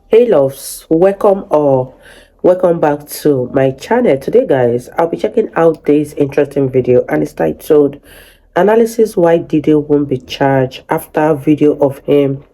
Hey loves, welcome back to my channel. Today guys, I'll be checking out this interesting video and it's titled Analysis Why Diddy Won't Be Charged After Video of Him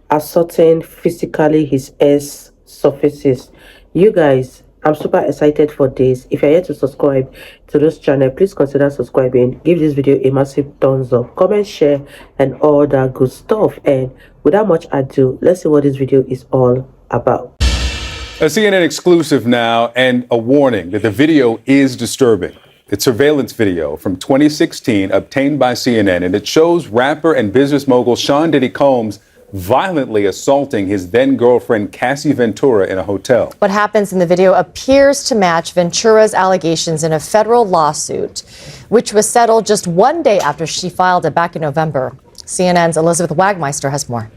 Assaulting Physically His Ex Surfaces. You guys, I'm super excited for this. If you're yet to subscribe to this channel, please consider subscribing. Give this video a massive thumbs up, comment, share, and all that good stuff. And without much ado, let's see what this video is all about. A CNN exclusive now, and a warning that the video is disturbing. It's surveillance video from 2016 obtained by CNN, and it shows rapper and business mogul Sean Diddy Combs violently assaulting his then-girlfriend Cassie Ventura in a hotel. What happens in the video appears to match Ventura's allegations in a federal lawsuit, which was settled just one day after she filed it back in November. CNN's Elizabeth Wagmeister has more.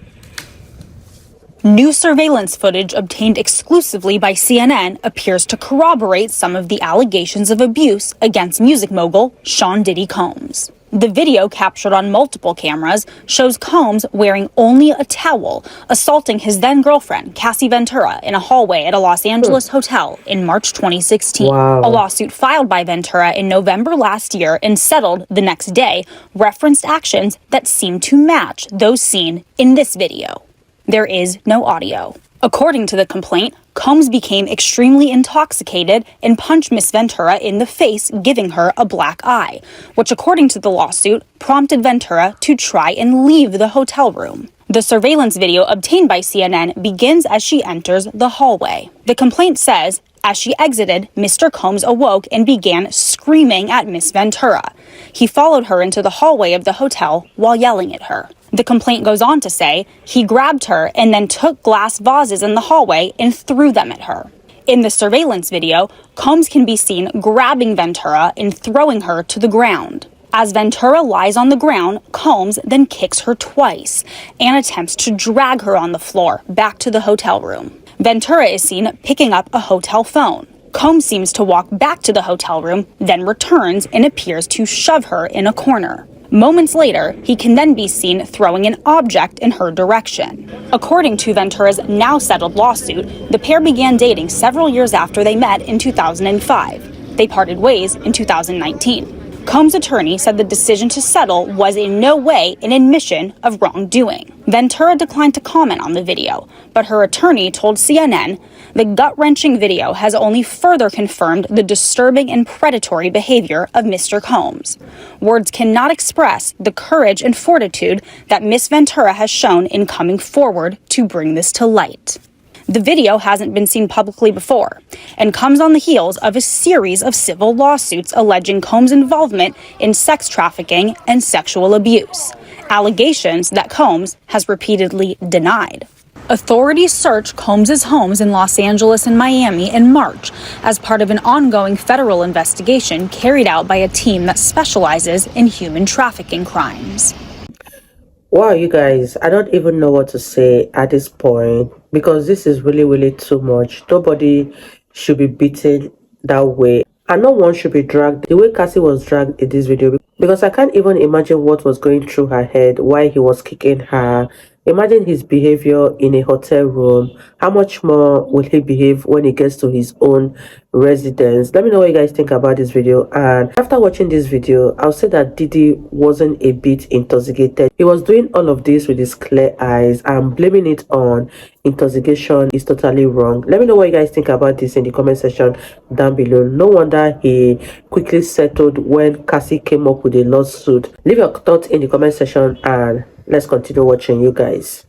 New surveillance footage obtained exclusively by CNN appears to corroborate some of the allegations of abuse against music mogul Sean Diddy Combs. The video, captured on multiple cameras, shows Combs wearing only a towel, assaulting his then-girlfriend, Cassie Ventura, in a hallway at a Los Angeles hotel in March 2016. Wow. A lawsuit filed by Ventura in November last year and settled the next day referenced actions that seem to match those seen in this video. There is no audio. According to the complaint, Combs became extremely intoxicated and punched Miss Ventura in the face, giving her a black eye, which, according to the lawsuit, prompted Ventura to try and leave the hotel room. The surveillance video obtained by CNN begins as she enters the hallway. The complaint says, as she exited, Mr. Combs awoke and began screaming at Miss Ventura. He followed her into the hallway of the hotel while yelling at her. The complaint goes on to say he grabbed her and then took glass vases in the hallway and threw them at her. In the surveillance video, Combs can be seen grabbing Ventura and throwing her to the ground. As Ventura lies on the ground, Combs then kicks her twice and attempts to drag her on the floor back to the hotel room. Ventura is seen picking up a hotel phone. Combs seems to walk back to the hotel room, then returns and appears to shove her in a corner. Moments later, he can then be seen throwing an object in her direction. According to Ventura's now settled lawsuit, the pair began dating several years after they met in 2005. They parted ways in 2019. Combs' attorney said the decision to settle was in no way an admission of wrongdoing. Ventura declined to comment on the video, but her attorney told CNN the gut-wrenching video has only further confirmed the disturbing and predatory behavior of Mr. Combs. Words cannot express the courage and fortitude that Miss Ventura has shown in coming forward to bring this to light. The video hasn't been seen publicly before and comes on the heels of a series of civil lawsuits alleging Combs' involvement in sex trafficking and sexual abuse, allegations that Combs has repeatedly denied. Authorities searched Combs' homes in Los Angeles and Miami in March as part of an ongoing federal investigation carried out by a team that specializes in human trafficking crimes. Wow, you guys, I don't even know what to say at this point because this is really too much. Nobody should be beaten that way, and no one should be dragged the way Cassie was dragged in this video, because I can't even imagine what was going through her head while he was kicking her. Imagine his behavior in a hotel room. How much more will he behave when he gets to his own residence? Let me know what you guys think about this video. And after watching this video, I'll say that Diddy wasn't a bit intoxicated. He was doing all of this with his clear eyes, and blaming it on intoxication is totally wrong. Let me know what you guys think about this in the comment section down below. No wonder he quickly settled when Cassie came up with a lawsuit. Leave your thoughts in the comment section and let's continue watching, you guys.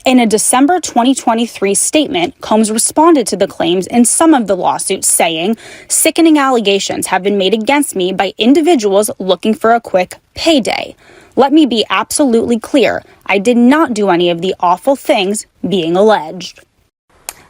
In a December 2023 statement, Combs responded to the claims in some of the lawsuits, saying, "Sickening allegations have been made against me by individuals looking for a quick payday. Let me be absolutely clear. I did not do any of the awful things being alleged."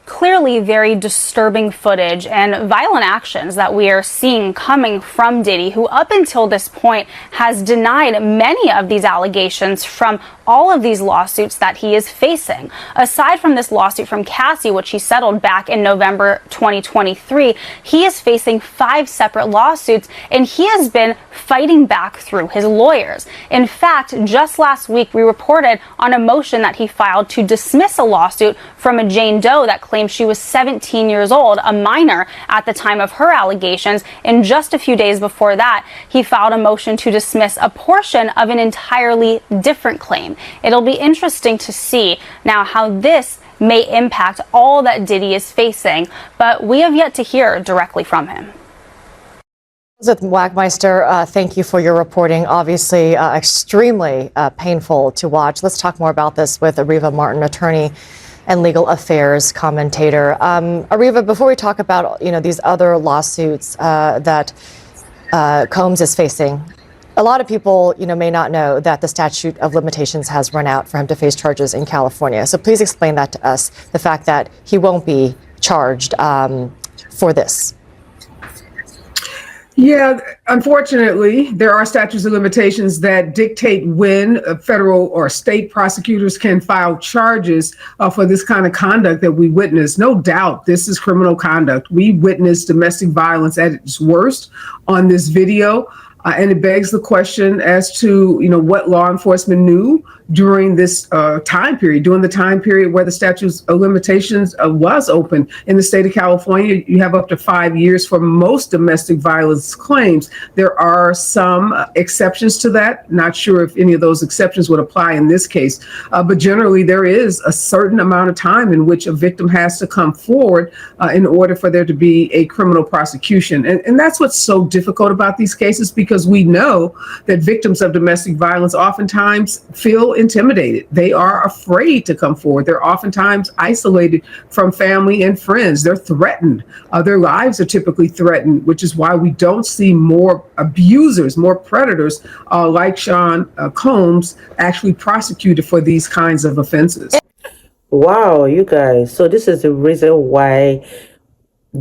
clearly very disturbing footage and violent actions that we are seeing coming from Diddy, who up until this point has denied many of these allegations from all of these lawsuits that he is facing. Aside from this lawsuit from Cassie, which he settled back in November 2023, he is facing 5 separate lawsuits, and he has been fighting back through his lawyers. In fact, just last week, we reported on a motion that he filed to dismiss a lawsuit from a Jane Doe that claimed she was 17 years old, a minor at the time of her allegations. And just a few days before that, he filed a motion to dismiss a portion of an entirely different claim. It'll be interesting to see now how this may impact all that Diddy is facing, but we have yet to hear directly from him. Elizabeth Wagmeister, thank you for your reporting. Obviously, extremely painful to watch. Let's talk more about this with Ariva Martin, attorney and legal affairs commentator. Ariva, before we talk about these other lawsuits that Combs is facing, a lot of people may not know that the statute of limitations has run out for him to face charges in California. So please explain that to us, the fact that he won't be charged for this. Yeah, unfortunately, there are statutes of limitations that dictate when federal or state prosecutors can file charges for this kind of conduct that we witnessed. No doubt, this is criminal conduct. We witnessed domestic violence at its worst on this video. And it begs the question as to, what law enforcement knew during this time period, during the time period where the statute of limitations was open. In the state of California, you have up to 5 years for most domestic violence claims. There are some exceptions to that. Not sure if any of those exceptions would apply in this case. But generally, there is a certain amount of time in which a victim has to come forward in order for there to be a criminal prosecution. And that's what's so difficult about these cases, because we know that victims of domestic violence oftentimes feel intimidated. They are afraid to come forward. They're oftentimes isolated from family and friends. They're threatened. Their lives are typically threatened, which is why we don't see more abusers, more predators like Sean Combs actually prosecuted for these kinds of offenses. Wow, you guys. So this is the reason why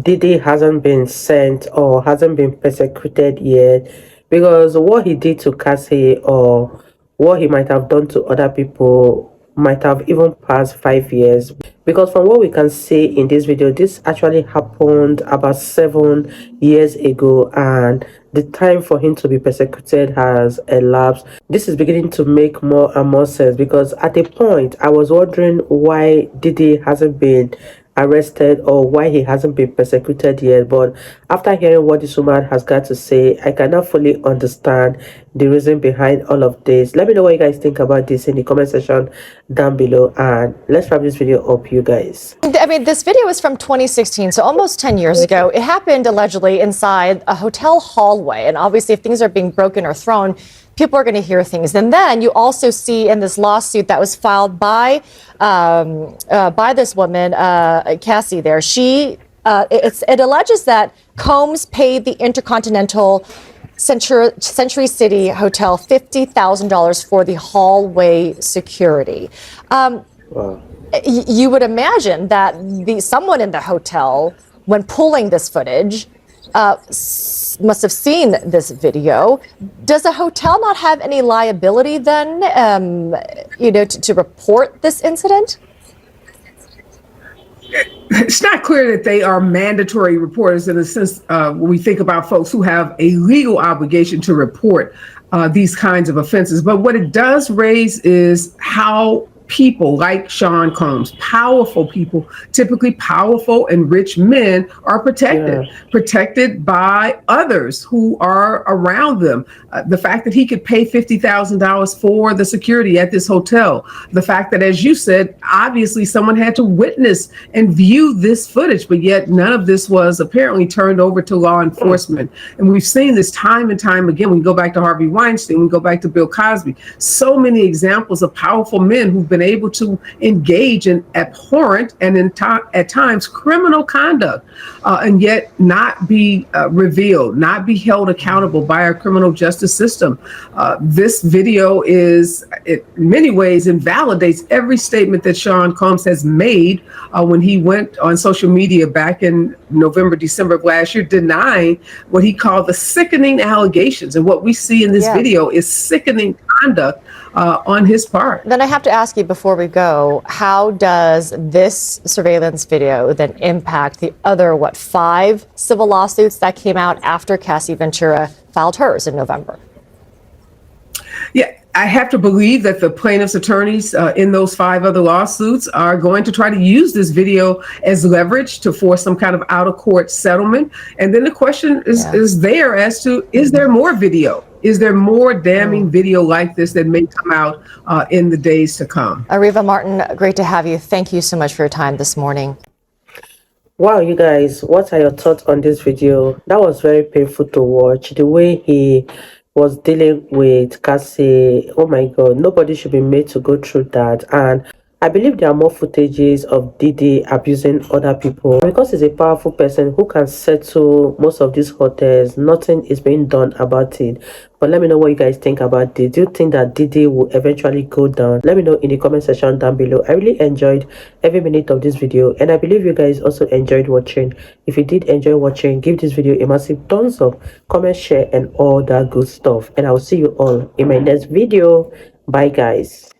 Diddy hasn't been sent or hasn't been persecuted yet, because what he did to Cassie or what he might have done to other people might have even passed 5 years. Because from what we can see in this video, this actually happened about 7 years ago, and the time for him to be persecuted has elapsed. This is beginning to make more and more sense, because at a point I was wondering why Diddy hasn't been arrested or why he hasn't been persecuted yet. But after hearing what this woman has got to say, I cannot fully understand the reason behind all of this. Let me know what you guys think about this in the comment section down below, and let's wrap this video up, you guys. I mean, this video is from 2016, so almost 10 years ago. It happened allegedly inside a hotel hallway, and obviously if things are being broken or thrown, people are going to hear things. And then you also see in this lawsuit that was filed by this woman, Cassie there, it alleges that Combs paid the Intercontinental Century City Hotel $50,000 for the hallway security. Wow. You would imagine that someone in the hotel, when pulling this footage, must have seen this video. Does a hotel not have any liability then, to report this incident? It's not clear that they are mandatory reporters in the sense when we think about folks who have a legal obligation to report these kinds of offenses. But what it does raise is how people like Sean Combs, powerful people, typically powerful and rich men, are protected by others who are around them. The fact that he could pay $50,000 for the security at this hotel, the fact that, as you said, obviously someone had to witness and view this footage, but yet none of this was apparently turned over to law enforcement. And we've seen this time and time again. We go back to Harvey Weinstein, we go back to Bill Cosby, so many examples of powerful men who've been able to engage in abhorrent and at times criminal conduct, and yet not be revealed, not be held accountable by our criminal justice system. This video in many ways invalidates every statement that Sean Combs has made when he went on social media back in November, December of last year, denying what he called the sickening allegations. And what we see in this video is sickening conduct on his part. Then I have to ask you before we go, how does this surveillance video then impact the other, 5 civil lawsuits that came out after Cassie Ventura filed hers in November? Yeah, I have to believe that the plaintiff's attorneys in those 5 other lawsuits are going to try to use this video as leverage to force some kind of out-of-court settlement. And then the question is there as to, is there more video? Is there more damning video like this that may come out in the days to come? Areva Martin, great to have you. Thank you so much for your time this morning. Wow, you guys, what are your thoughts on this video? That was very painful to watch. The way he was dealing with Cassie, oh my God, nobody should be made to go through that. And I believe there are more footages of Diddy abusing other people. Because he's a powerful person who can settle most of these hotels, nothing is being done about it. But let me know what you guys think about this. Do you think that Diddy will eventually go down? Let me know in the comment section down below. I really enjoyed every minute of this video, and I believe you guys also enjoyed watching. If you did enjoy watching, give this video a massive thumbs up, comment, share, and all that good stuff. And I will see you all in my next video. Bye guys.